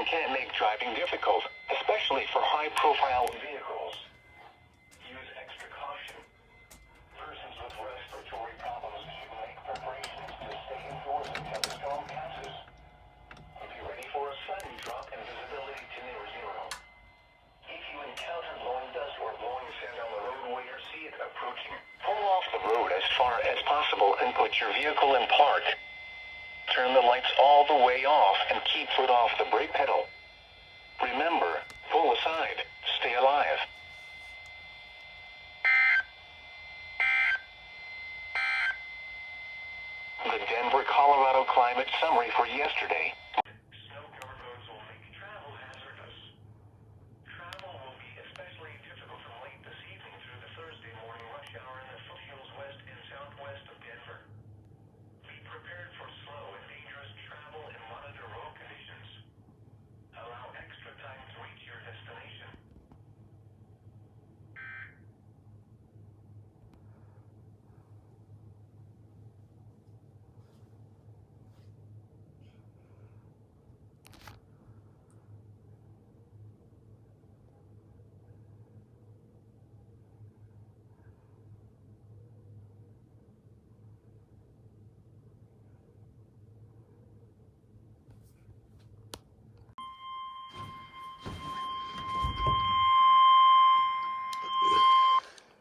can make driving difficult, especially for high-profile vehicles. Use extra caution. Persons with respiratory problems should make preparations to stay indoors until the storm passes. Be ready for a sudden drop in visibility to near zero. If you encounter blowing dust or blowing sand on the roadway or see it approaching, pull off the road as far as possible and put your vehicle in park. Turn the lights all the way off and keep foot off the brake pedal. Remember, pull aside, stay alive. The Denver, Colorado climate summary for yesterday. Snow-covered roads will make travel hazardous. Travel will be especially difficult from late this evening through the Thursday morning rush hour in the foothills west and southwest of Denver. Be prepared for slow and dangerous travel and monitor road conditions. Allow extra time to reach your destination.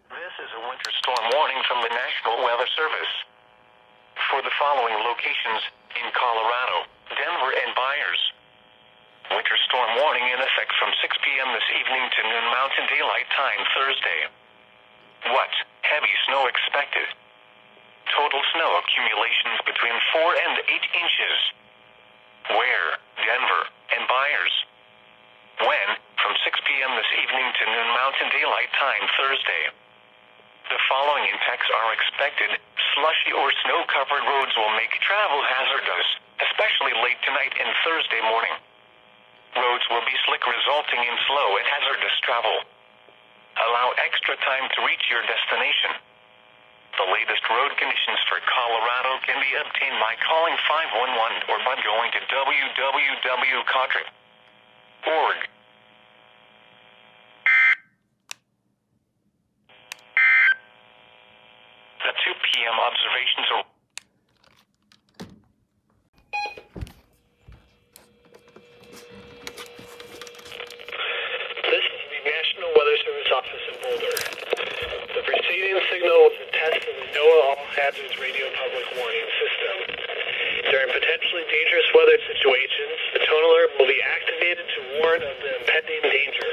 This is a winter storm warning from the National Weather Service. For the following locations in Colorado, Denver, and Byers. Winter storm warning in effect from 6 p.m. this evening to noon Mountain Daylight Time Thursday. What? Heavy snow expected. Total snow accumulations between 4 and 8 inches. Where? Denver and Byers. When? From 6 p.m. this evening to noon Mountain Daylight Time Thursday. The following impacts are expected. Slushy or snow-covered roads will make travel hazardous, especially late tonight and Thursday morning. Roads will be slick, resulting in slow and hazardous travel. Allow extra time to reach your destination. The latest road conditions for Colorado can be obtained by calling 511 or by going to www.cadre.org. The 2 p.m. observations are... This is the National Weather Service office in Boulder. The preceding signal was a test of the NOAA All Hazards Radio Public Warning System. During potentially dangerous weather situations, the tone alert will be activated to warn of the impending danger.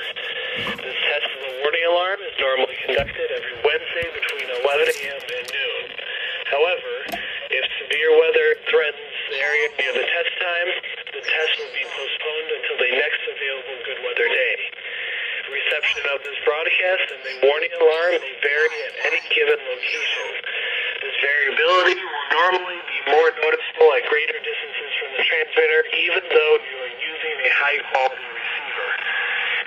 This test of the warning alarm is normally conducted every Wednesday between 11 a.m. and noon. However, if severe weather threatens the area near the test time, the test will be postponed until the next available good weather day. Reception of this broadcast and the warning alarm may vary at any given location. This variability will normally be more noticeable at greater distances from the transmitter, even though you are using a high-quality receiver.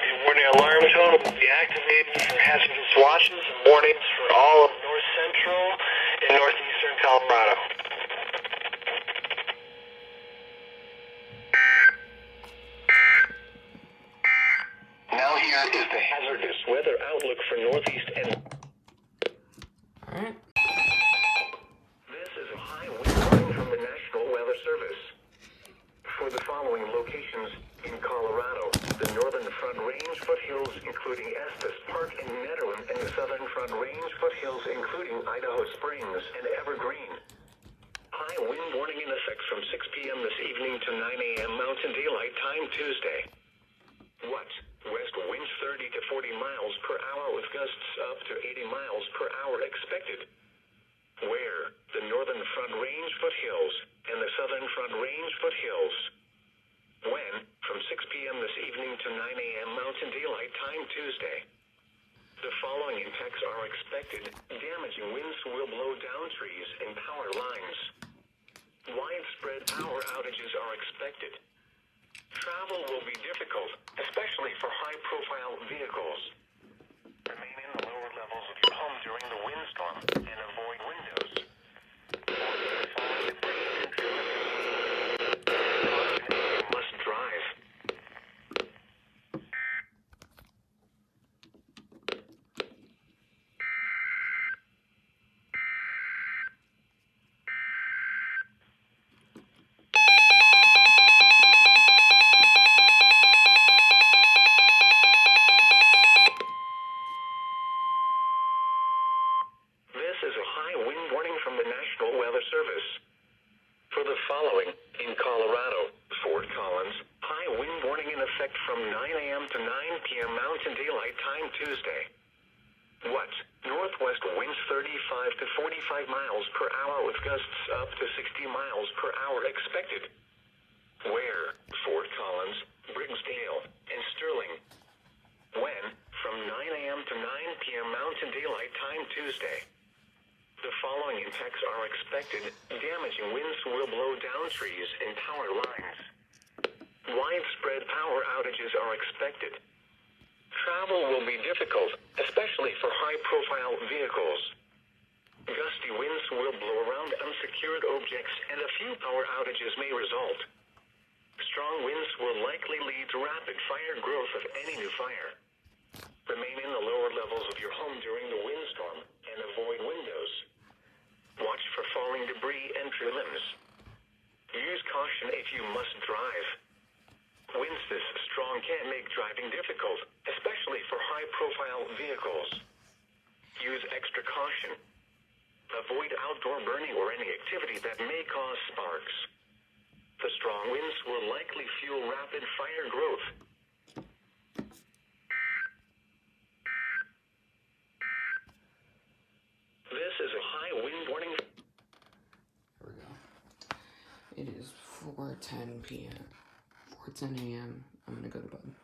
The warning alarm tone will be activated for hazardous washes and warnings for all of north central and northeastern Colorado. Now here is the hazardous weather outlook for northeast and... Alright. This is a high wind warning from the National Weather Service. For the following locations in Colorado, the Northern Front Range foothills including Estes Park and Nederland, and the Southern Front Range foothills including Idaho Springs and Evergreen. High wind warning in effect from 6 p.m. this evening to 9 a.m. Mountain Daylight Time Tuesday. What? West winds 30 to 40 miles per hour with gusts up to 80 miles per hour expected. Where? The Northern Front Range foothills and the Southern Front Range foothills. When? From 6 p.m. this evening to 9 a.m. Mountain Daylight Time Tuesday. The following impacts are expected. Damaging winds will blow down trees and power lines. Widespread power outages are expected. Travel will be difficult, especially for high-profile vehicles. Remain in the lower levels of your home during the windstorm and avoid windows. You must drive. effect from 9 a.m. to 9 p.m. Mountain Daylight Time Tuesday. What? Northwest winds 35 to 45 miles per hour with gusts up to 60 miles per hour expected. Where? Fort Collins, Briggsdale, and Sterling. When? From 9 a.m. to 9 p.m. Mountain Daylight Time Tuesday. The following impacts are expected. Damaging winds will blow down trees and power lines. Widespread power outages are expected. Travel will be difficult, especially for high-profile vehicles. Gusty winds will blow around unsecured objects and a few power outages may result. Strong winds will likely lead to rapid fire growth of any new fire. Remain in the lower levels of your home during the windstorm and avoid windows. Watch for falling debris and tree limbs. Use caution if you must drive. Winds this strong can make driving difficult, especially for high-profile vehicles. Use extra caution. Avoid outdoor burning or any activity that may cause sparks. The strong winds will likely fuel rapid fire growth. This is a high wind warning. Here we go. It is 4:10 p.m. 4:10 a.m. I'm gonna go to bed.